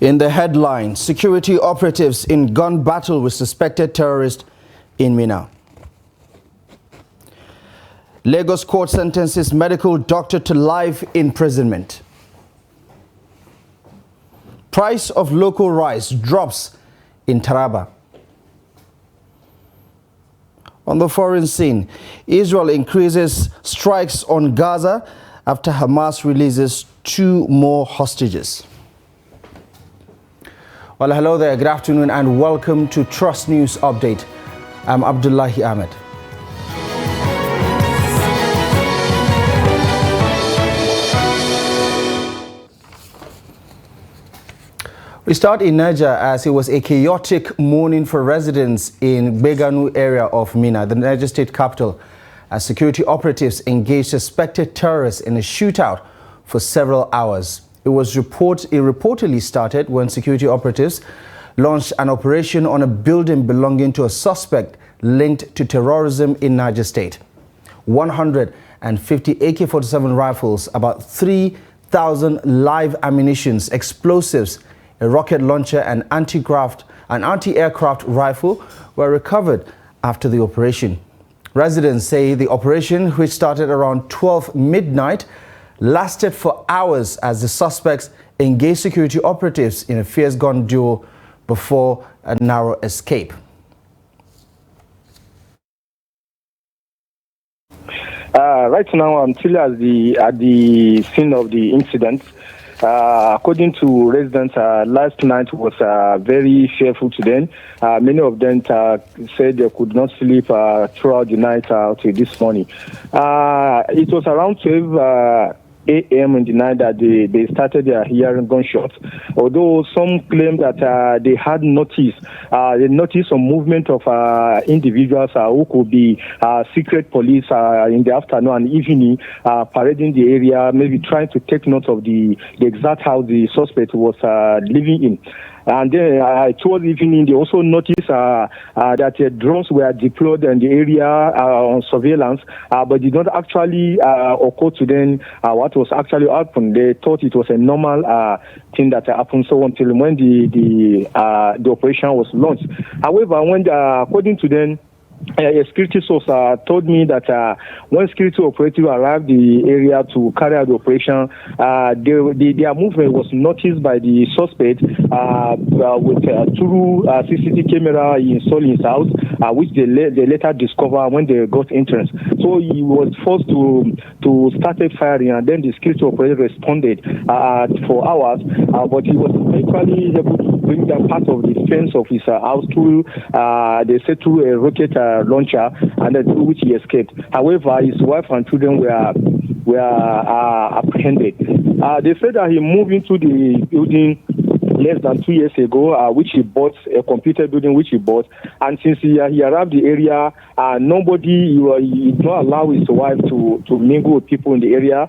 In the headline, security operatives in gun battle with suspected terrorist in Minna. Lagos court sentences medical doctor to life imprisonment. Price of local rice drops in Taraba. On the foreign scene, Israel increases strikes on Gaza after Hamas releases 2 more hostages. Well, hello there, good afternoon and welcome to Trust News Update. I'm Abdullahi Ahmed. We start in Niger as it was a chaotic morning for residents in Beganu area of Minna, the Niger state capital, as security operatives engaged suspected terrorists in a shootout for several hours. It reportedly started when security operatives launched an operation on a building belonging to a suspect linked to terrorism in Niger state. 150 AK-47 rifles, about 3,000 live ammunitions, explosives, a rocket launcher and anti-aircraft rifle were recovered after the operation. Residents say the operation, which started around 12 midnight, lasted for hours as the suspects engaged security operatives in a fierce gun duel before a narrow escape. Right now, I'm still at the scene of the incident. According to residents, last night was very fearful to them. Many of them said they could not sleep throughout the night till this morning. It was around 12 a.m. in the night that they started hearing gunshots. Although some claim that they had noticed some movement of individuals who could be secret police in the afternoon and evening, parading the area, maybe trying to take note of the exact house the suspect was living in. And then towards evening, they also noticed that drones were deployed in the area on surveillance, but did not actually occur to them what was actually happened. They thought it was a normal thing that happened. So until when the operation was launched. However, according to them, a security source told me that when security operatives arrived the area to carry out the operation, their movement was noticed by the suspect with through CCTV camera installed in his house, which they later discovered when they got entrance. So he was forced to start firing, and then the security operator responded for hours, but he was eventually able to bring down part of the fence of his house through, they said, through a rocket launcher, and through which he escaped. However, his wife and children were apprehended. They said that he moved into the building less than 2 years ago, which he bought, a computer building which he bought, and since he arrived the area, he did not allow his wife to mingle with people in the area.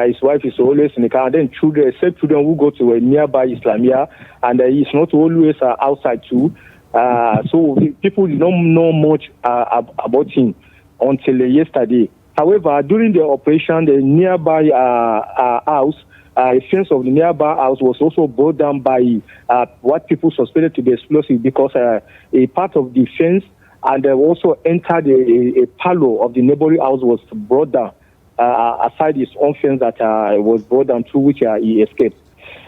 His wife is always in the car, and then children, except children who go to a nearby Islamia, and he's not always outside too. So people don't know much about him until yesterday. However, during the operation, the nearby house, a fence of the nearby house was also brought down by what people suspected to be explosive, because a part of the fence and also entered a parlor of the neighboring house was brought down, aside his own fence that was brought down through which he escaped.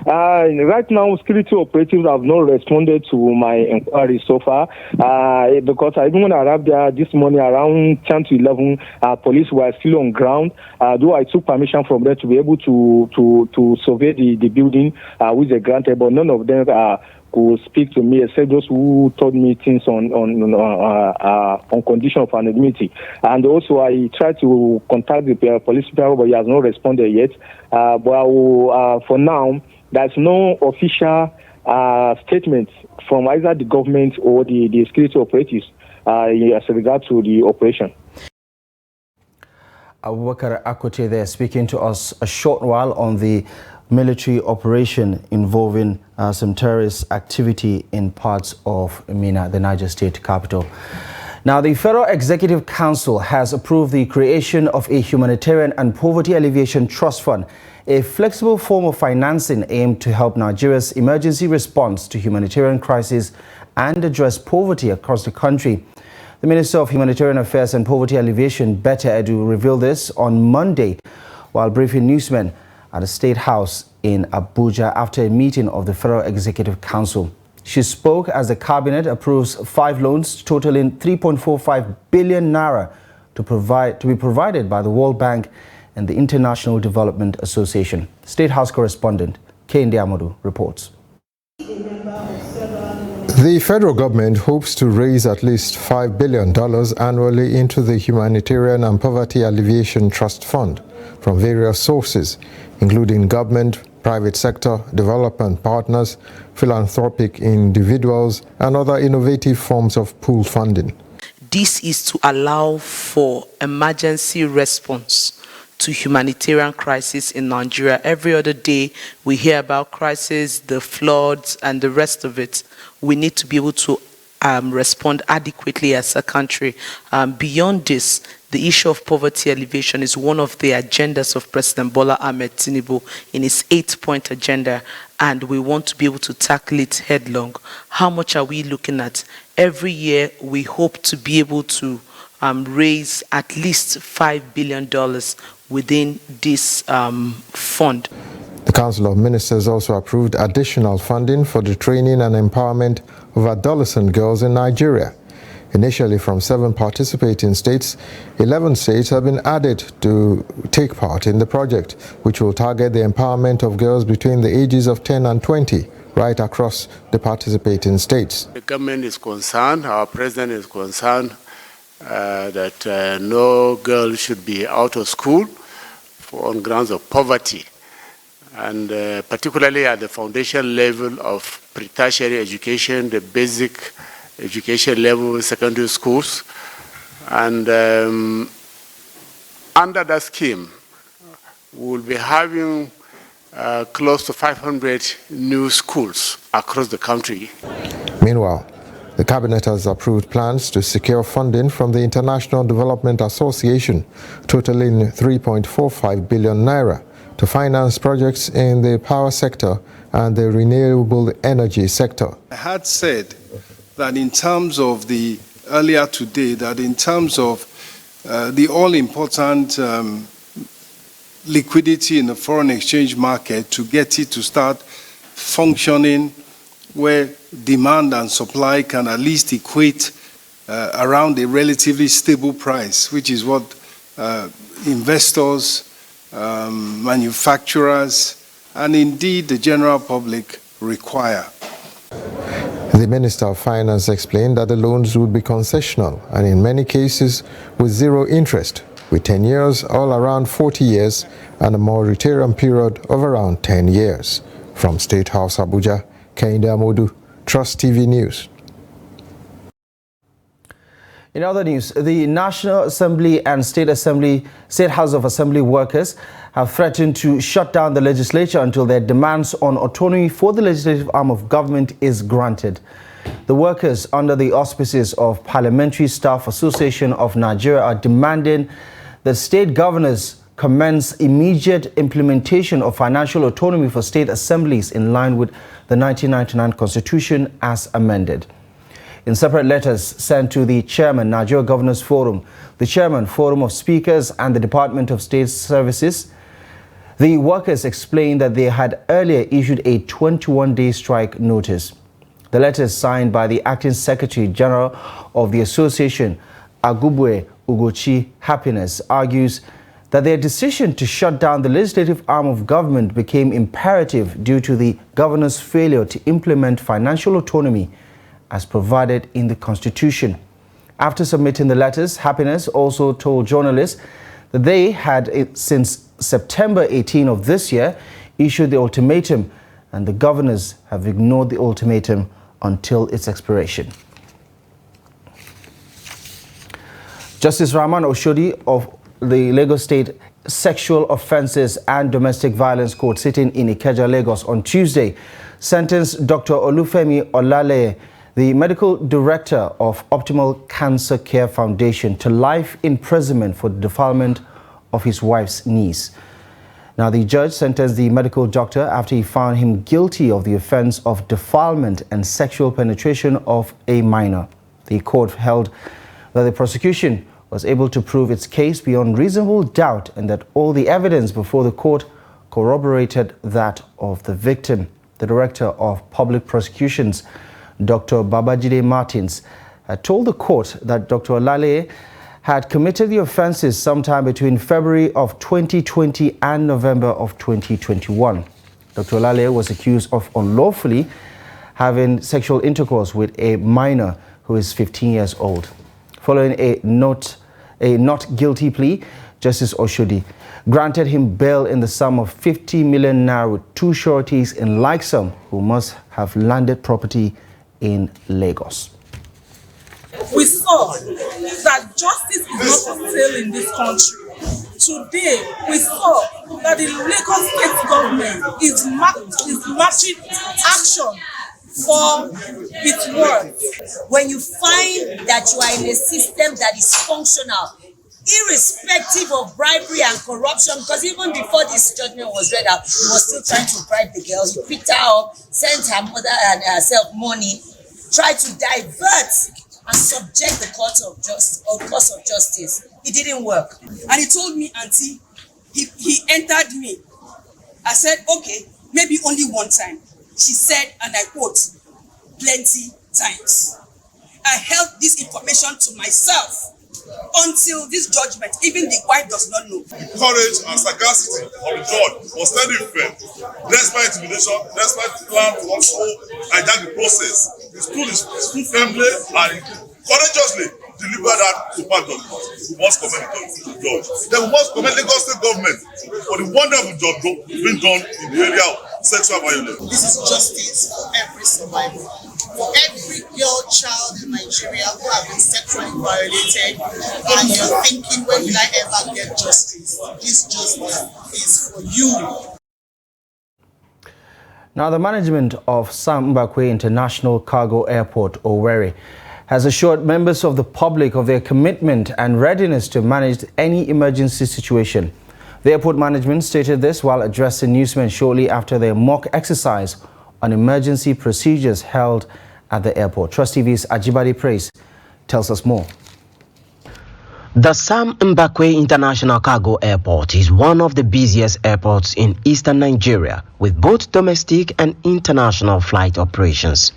Right now, security operatives have not responded to my inquiry so far, because even when I arrived there this morning around 10 to 11, police were still on ground, though I took permission from them to be able to survey the building, which they granted, but none of them could speak to me except those who told me things on condition of anonymity. And also I tried to contact the police people, but he has not responded yet. But I will, for now, there's no official statement from either the government or the security operatives as regards to the operation. Abubakar Akote there speaking to us a short while on the military operation involving some terrorist activity in parts of Minna, the Niger state capital. Now, the Federal Executive Council has approved the creation of a Humanitarian and Poverty Alleviation Trust Fund, a flexible form of financing aimed to help Nigeria's emergency response to humanitarian crises and address poverty across the country. The Minister of Humanitarian Affairs and Poverty Alleviation, Betta Edu, revealed this on Monday while briefing newsmen at the State House in Abuja after a meeting of the Federal Executive Council. She spoke as the Cabinet approves 5 loans totaling 3.45 billion naira to be provided by the World Bank and the International Development Association. State House correspondent Kehinde Amodu reports. The federal government hopes to raise at least $5 billion annually into the Humanitarian and Poverty Alleviation Trust Fund from various sources, including government, private sector, development partners, philanthropic individuals, and other innovative forms of pool funding. This is to allow for emergency response to humanitarian crisis in Nigeria. Every other day we hear about crisis, the floods, and the rest of it. We need to be able to respond adequately as a country. Beyond this, the issue of poverty alleviation is one of the agendas of President Bola Ahmed Tinubu in his 8-point agenda, and we want to be able to tackle it headlong. How much are we looking at? Every year, we hope to be able to raise at least $5 billion within this fund. The Council of Ministers also approved additional funding for the training and empowerment of adolescent girls in Nigeria. Initially from 7 participating states, 11 states have been added to take part in the project, which will target the empowerment of girls between the ages of 10 and 20, right across the participating states. The government is concerned, our president is concerned that no girl should be out of school on grounds of poverty, and particularly at the foundation level of pre-tertiary education, the basic education level, secondary schools. And under that scheme, we'll be having close to 500 new schools across the country. Meanwhile, the Cabinet has approved plans to secure funding from the International Development Association, totaling 3.45 billion naira, to finance projects in the power sector and the renewable energy sector. I had said that in terms of the, earlier today, that in terms of the all-important liquidity in the foreign exchange market, to get it to start functioning where demand and supply can at least equate around a relatively stable price, which is what investors, manufacturers, and indeed the general public require. The Minister of Finance explained that the loans would be concessional and in many cases with 0 interest, with 10 years all around 40 years and a moratorium period of around 10 years. From State House, Abuja, Kehinde Amodu, Trust TV News. In other news, the National Assembly and State House of Assembly workers have threatened to shut down the legislature until their demands on autonomy for the legislative arm of government is granted. The workers, under the auspices of Parliamentary Staff Association of Nigeria, are demanding that state governors commence immediate implementation of financial autonomy for state assemblies in line with the 1999 Constitution as amended. In separate letters sent to the Chairman, Nigeria Governors Forum, the Chairman, Forum of Speakers, and the Department of State Services, the workers explained that they had earlier issued a 21-day strike notice. The letters, signed by the Acting Secretary General of the Association, Agubwe Ugochi Happiness, argues that their decision to shut down the legislative arm of government became imperative due to the governor's failure to implement financial autonomy as provided in the Constitution. After submitting the letters, Happiness also told journalists that they had, since September 18 of this year, issued the ultimatum, and the governors have ignored the ultimatum until its expiration. Justice Rahman Oshodi of the Lagos State Sexual Offences and Domestic Violence Court, sitting in Ikeja, Lagos, on Tuesday, sentenced Dr. Olufemi Olale the medical director of Optimal Cancer Care Foundation to life imprisonment for the defilement of his wife's niece. Now, the judge sentenced the medical doctor after he found him guilty of the offense of defilement and sexual penetration of a minor. The court held that the prosecution was able to prove its case beyond reasonable doubt and that all the evidence before the court corroborated that of the victim. The Director of Public Prosecutions, Dr. Babajide Martins, told the court that Dr. Olale had committed the offences sometime between February of 2020 and November of 2021. Dr. Olale was accused of unlawfully having sexual intercourse with a minor who is 15 years old. Following a not guilty plea, Justice Oshodi granted him bail in the sum of 50 million naira with two sureties in like sum who must have landed property in Lagos. We saw that justice is not for sale in this country. Today, we saw that the Lagos state government is matching action for its words. When you find that you are in a system that is functional, irrespective of bribery and corruption, because even before this judgment was read out, he was still trying to bribe the girl. He picked her up, sent her mother and herself money, tried to divert and subject the course of justice. It didn't work. And he told me, Auntie, he entered me. I said, okay, maybe only one time. She said, and I quote, plenty times. I held this information to myself until this judgment. Even the wife does not know. Courage and sagacity of the judge was standing firm. Despite intimidation, despite the plan to also hijack the process, he stood firmly and courageously delivered that super judgment. We must commend the judge. Then we must commend Lagos State government for the wonderful job being done in the area of sexual violence. This is justice for every survivor. For every girl, child in Nigeria who have been sexually violated, and you're thinking, when will I ever get justice? This justice is for you. Now, the management of Sam Mbakwe International Cargo Airport, Owerri, has assured members of the public of their commitment and readiness to manage any emergency situation. The airport management stated this while addressing newsmen shortly after their mock exercise on emergency procedures held at the airport. Trust TV's Ajibade Praise tells us more. The Sam Mbakwe International Cargo Airport is one of the busiest airports in eastern Nigeria, with both domestic and international flight operations.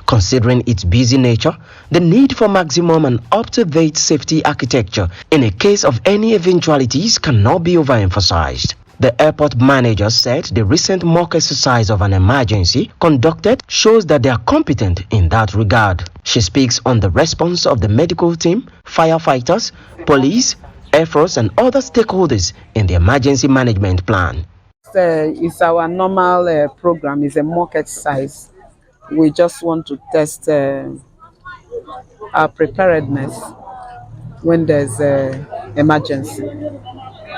Considering its busy nature, the need for maximum and up-to-date safety architecture in a case of any eventualities cannot be overemphasized. The airport manager said the recent mock exercise of an emergency conducted shows that they are competent in that regard. She speaks on the response of the medical team, firefighters, police, Air Force and other stakeholders in the emergency management plan. It's our normal program, it's a mock exercise. We just want to test our preparedness when there's an emergency.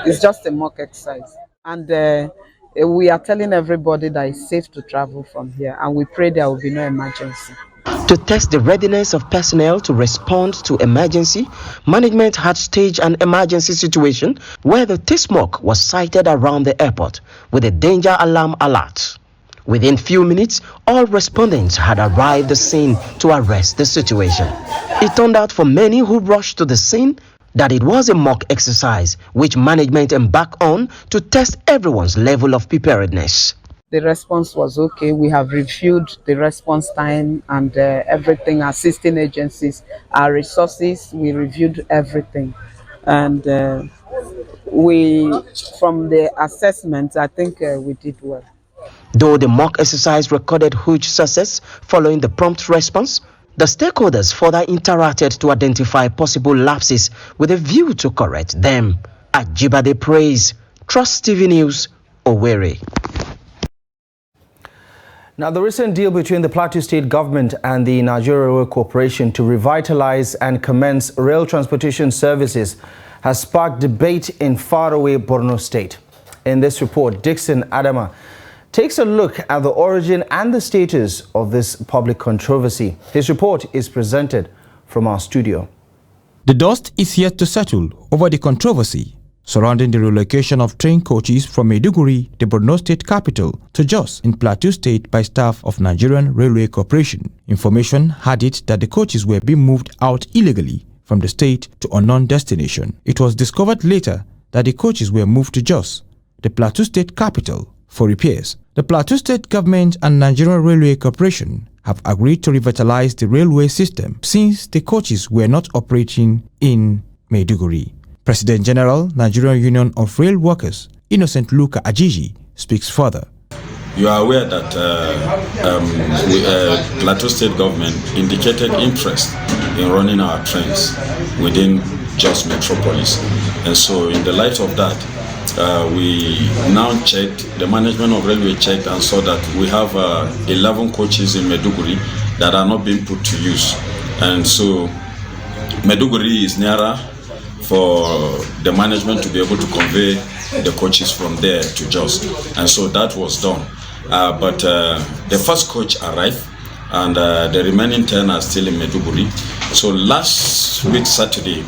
It's just a mock exercise. And we are telling everybody that it's safe to travel from here, and we pray there will be no emergency. To test the readiness of personnel to respond to emergency, management had staged an emergency situation where the T-smoke was sighted around the airport with a danger alarm alert. Within few minutes, all respondents had arrived at the scene to arrest the situation. It turned out for many who rushed to the scene that it was a mock exercise which management embarked on to test everyone's level of preparedness. The response was okay. We have reviewed the response time and everything, assisting agencies, our resources, we reviewed everything. And from the assessment, I think we did well. Though the mock exercise recorded huge success following the prompt response, the stakeholders further interacted to identify possible lapses with a view to correct them. Ajibade Praise, Trust TV News, Owerri. Now, the recent deal between the Plateau State government and the Nigeria Railway Corporation to revitalize and commence rail transportation services has sparked debate in faraway Borno State. In this report, Dixon Adama takes a look at the origin and the status of this public controversy. His report is presented from our studio. The dust is yet to settle over the controversy surrounding the relocation of train coaches from Maiduguri, the Borno state capital, to Jos in Plateau State by staff of Nigerian Railway Corporation. Information had it that the coaches were being moved out illegally from the state to unknown destination. It was discovered later that the coaches were moved to Jos, the Plateau State capital, for repairs. The Plateau State government and Nigerian Railway Corporation have agreed to revitalize the railway system since the coaches were not operating in Maiduguri. President General, Nigerian Union of Rail Workers, Innocent Luka Ajiji, speaks further. You are aware that Plateau State government indicated interest in running our trains within Jos Metropolis. And so in the light of that, we now checked, the management of railway checked and saw that we have 11 coaches in Maiduguri that are not being put to use. And so Maiduguri is nearer for the management to be able to convey the coaches from there to Jos. And so that was done. But the first coach arrived and the remaining 10 are still in Maiduguri. So last week Saturday,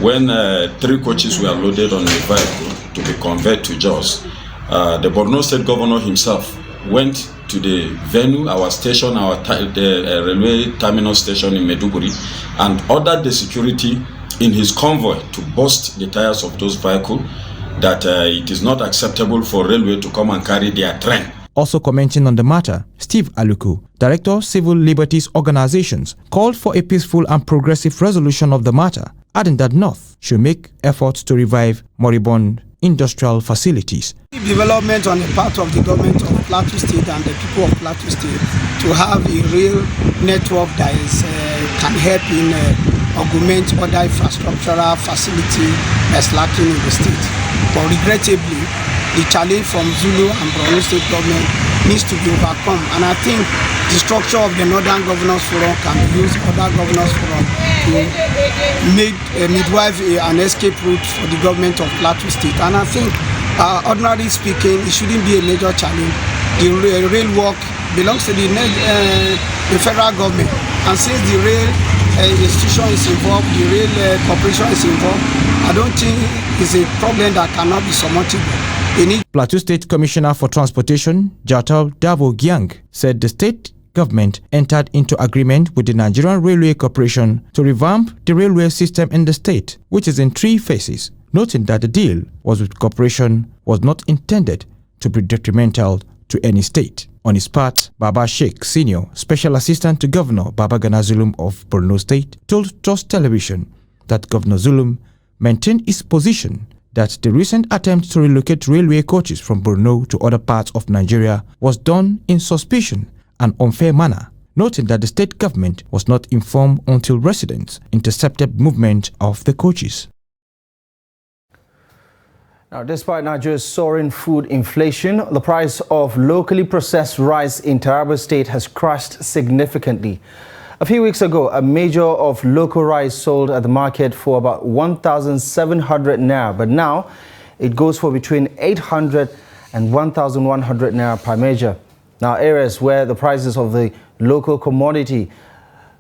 when 3 coaches were loaded on a vehicle to be conveyed to Jos, the Borno State Governor himself went to the venue, our station, the railway terminal station in Maiduguri, and ordered the security in his convoy to burst the tires of those vehicles, that it is not acceptable for railway to come and carry their train. Also commenting on the matter, Steve Aluku, Director of Civil Liberties Organizations, called for a peaceful and progressive resolution of the matter, adding that North should make efforts to revive moribund industrial facilities. Development on the part of the government of Plateau State and the people of Plateau State to have a real network that can help in augment other infrastructural facility that's lacking in the state. But regrettably, the challenge from Zulu and Borno State government needs to be overcome. And I think the structure of the Northern Governors Forum can use other Governors Forum to make midwife an escape route for the government of Plateau State. And I think, ordinarily speaking, it shouldn't be a major challenge. The rail work belongs to the federal government. And since the rail institution is involved, the rail corporation is involved, I don't think it's a problem that cannot be surmounted. Plateau State Commissioner for Transportation, Jatau Davo Gyang, said the state government entered into agreement with the Nigerian Railway Corporation to revamp the railway system in the state, which is in 3 phases, noting that the deal was with corporation was not intended to be detrimental to any state. On his part, Baba Sheikh Senior, Special Assistant to Governor Babagana Zulum of Borno State, told Trust Television that Governor Zulum maintained his position that the recent attempt to relocate railway coaches from Borno to other parts of Nigeria was done in suspicion and unfair manner, noting that the state government was not informed until residents intercepted movement of the coaches. Now, despite Nigeria's soaring food inflation, the price of locally processed rice in Taraba State has crashed significantly. A few weeks ago, a major of local rice sold at the market for about 1,700 naira, but now it goes for between 800 and 1,100 naira per measure. Now, areas where the prices of the local commodity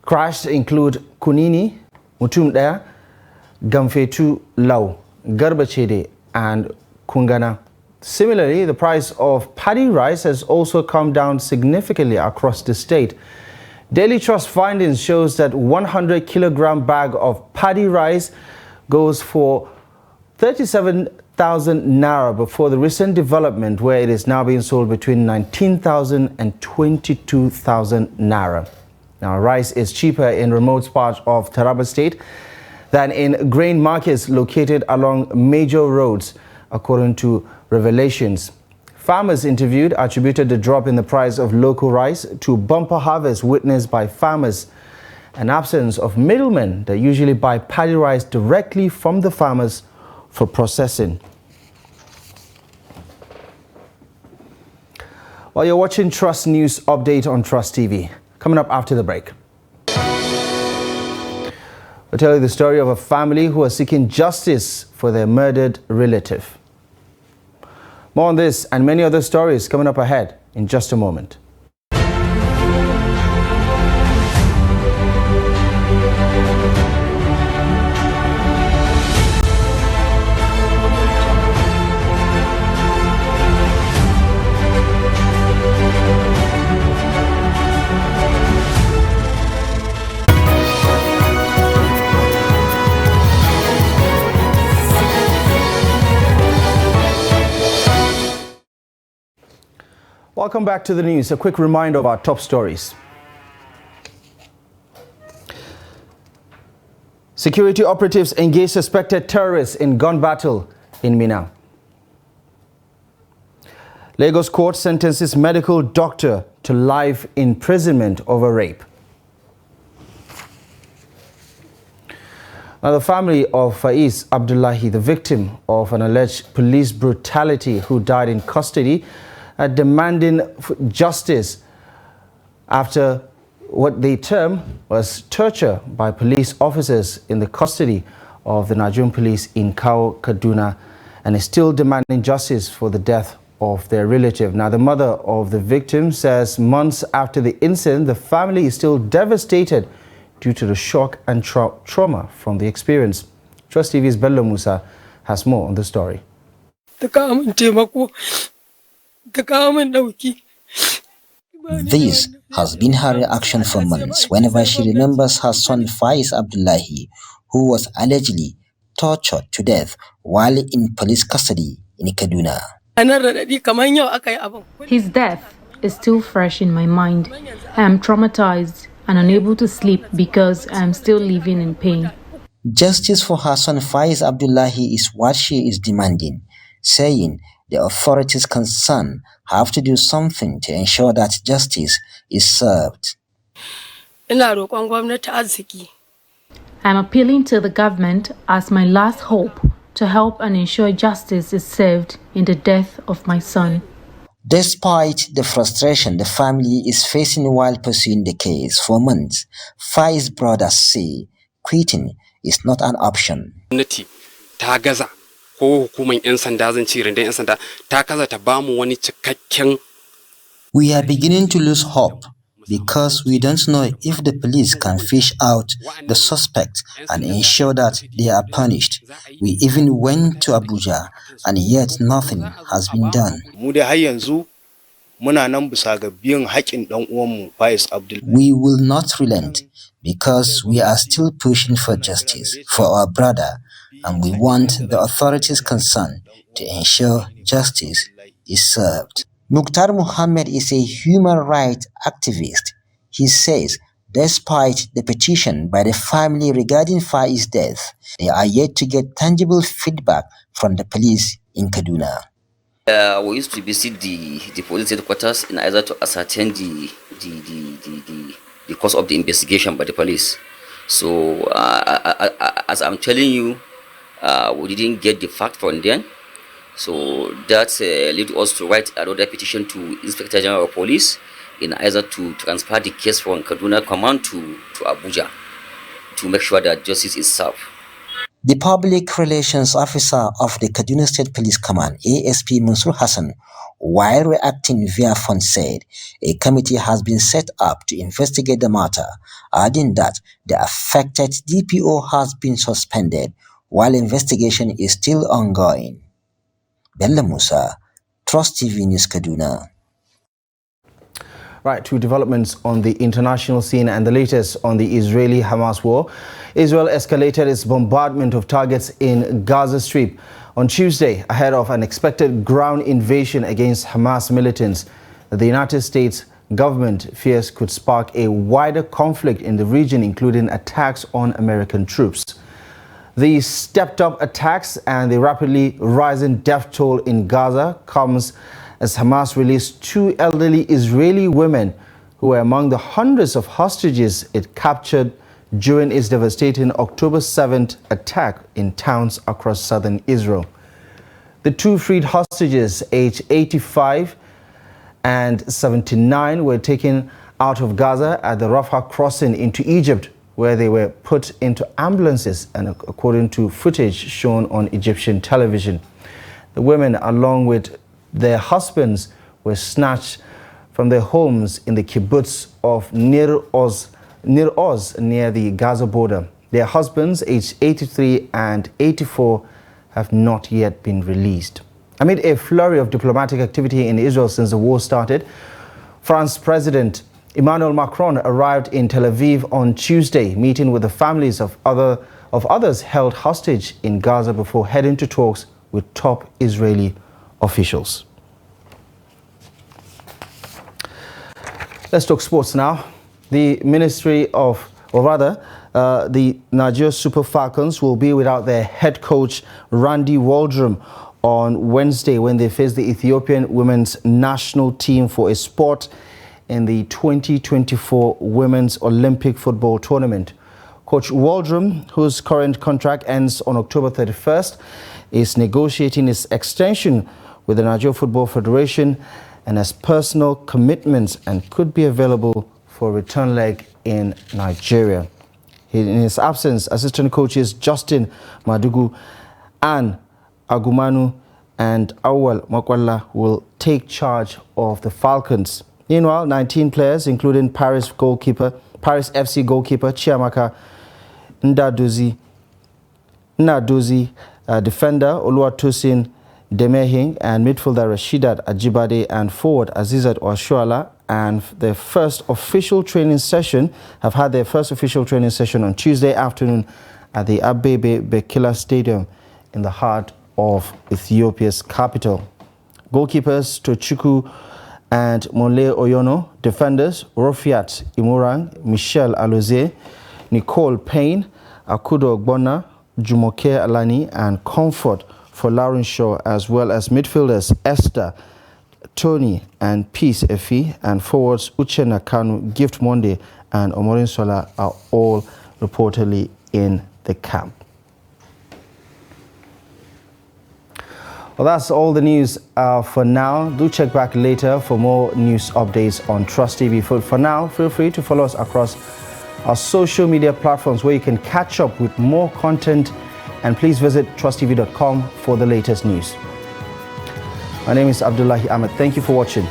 crashed include Kunini, Mutumdaya, Gamfetu Lau, Garbachede, and Kungana. Similarly, the price of paddy rice has also come down significantly across the state. Daily Trust findings shows that 100 kilogram bag of paddy rice goes for 37,000 naira before the recent development where it is now being sold between 19,000 and 22,000 naira. Now, rice is cheaper in remote parts of Taraba State than in grain markets located along major roads, according to revelations. Farmers interviewed attributed the drop in the price of local rice to bumper harvest witnessed by farmers, an absence of middlemen that usually buy paddy rice directly from the farmers for processing. While you're watching Trust News Update on Trust TV, coming up after the break, we'll tell you the story of a family who are seeking justice for their murdered relative. More on this and many other stories coming up ahead in just a moment. Welcome back to the news. A quick reminder of our top stories. Security operatives engage suspected terrorists in gun battle in Minna. Lagos court sentences medical doctor to life imprisonment over rape. Now, the family of Faiz Abdullahi, the victim of an alleged police brutality who died in custody, are demanding justice after what they term was torture by police officers in the custody of the Nigerian police in Kawo, Kaduna, and is still demanding justice for the death of their relative. Now, the mother of the victim says months after the incident, the family is still devastated due to the shock and trauma from the experience. Trust TV's Bello Musa has more on the story. This has been her reaction for months whenever she remembers her son Faiz Abdullahi, who was allegedly tortured to death while in police custody in Kaduna. His death is still fresh in my mind. I am traumatized and unable to sleep because I am still living in pain. Justice for her son Faiz Abdullahi is what she is demanding, saying the authorities concerned have to do something to ensure that justice is served. I am appealing to the government as my last hope to help and ensure justice is served in the death of my son. Despite the frustration the family is facing while pursuing the case for months, Faiz's brothers say quitting is not an option. We are beginning to lose hope because we don't know if the police can fish out the suspects and ensure that they are punished. We even went to Abuja and yet nothing has been done. We will not relent because we are still pushing for justice for our brother, and we want the authorities concerned to ensure justice is served. Mukhtar Muhammad is a human rights activist. He says, despite the petition by the family regarding Faiz's death, they are yet to get tangible feedback from the police in Kaduna. We used to visit the police headquarters in order to ascertain the cause of the investigation by the police. So, as I'm telling you, we didn't get the fact from them. So that led us to write another petition to Inspector General of Police in order to transfer the case from Kaduna Command to Abuja to make sure that justice is served. The Public Relations Officer of the Kaduna State Police Command, ASP Mansur Hassan, while reacting via phone said a committee has been set up to investigate the matter, adding that the affected DPO has been suspended while investigation is still ongoing. Bello Musa, Trust TV News, Kaduna. Right, to developments on the international scene and the latest on the Israeli-Hamas war. Israel escalated its bombardment of targets in Gaza Strip on Tuesday ahead of an expected ground invasion against Hamas militants that the United States government fears could spark a wider conflict in the region, including attacks on American troops. The stepped-up attacks and the rapidly rising death toll in Gaza comes as Hamas released 2 elderly Israeli women who were among the hundreds of hostages it captured during its devastating October 7th attack in towns across southern Israel. The 2 freed hostages, aged 85 and 79, were taken out of Gaza at the Rafah crossing into Egypt, where they were put into ambulances, and according to footage shown on Egyptian television. The women, along with their husbands were snatched from their homes in the kibbutz of Nir Oz near the Gaza border. Their husbands, aged 83 and 84, have not yet been released. Amid a flurry of diplomatic activity in Israel since the war started, France President Emmanuel Macron arrived in Tel Aviv on Tuesday, meeting with the families of others held hostage in Gaza before heading to talks with top Israeli officials. Let's talk sports now. The the Nigeria Super Falcons will be without their head coach Randy Waldrum on Wednesday when they face the Ethiopian women's national team for a spot in the 2024 Women's Olympic Football Tournament. Coach Waldrum, whose current contract ends on October 31st, is negotiating his extension with the Nigeria Football Federation and has personal commitments and could be available for a return leg in Nigeria. In his absence, assistant coaches Justin Madugu, Anne Agumanu and Awal Makwala will take charge of the Falcons. Meanwhile, 19 players, including Paris FC goalkeeper Chiamaka Ndadozi, defender Oluwatosin Demehin, and midfielder Rashidat Ajibade and forward Azizat Oshuala and their first official training session have had their first official training session on Tuesday afternoon at the Abebe Bekila Stadium in the heart of Ethiopia's capital. Goalkeepers Tochukwu and Mole Oyono, defenders Rofiat Imurang, Michelle Alozie, Nicole Payne, Akudo Ogbonna, Jumoke Alani and Comfort for Lauren Shaw, as well as midfielders Esther, Tony and Peace Efi, and forwards Uchenna Kanu, Gift Monde and Omorin Sola are all reportedly in the camp. Well, that's all the news for now. Do check back later for more news updates on Trust TV. For now, feel free to follow us across our social media platforms where you can catch up with more content, and please visit trusttv.com for the latest news. My name is Abdullahi Ahmed. Thank you for watching.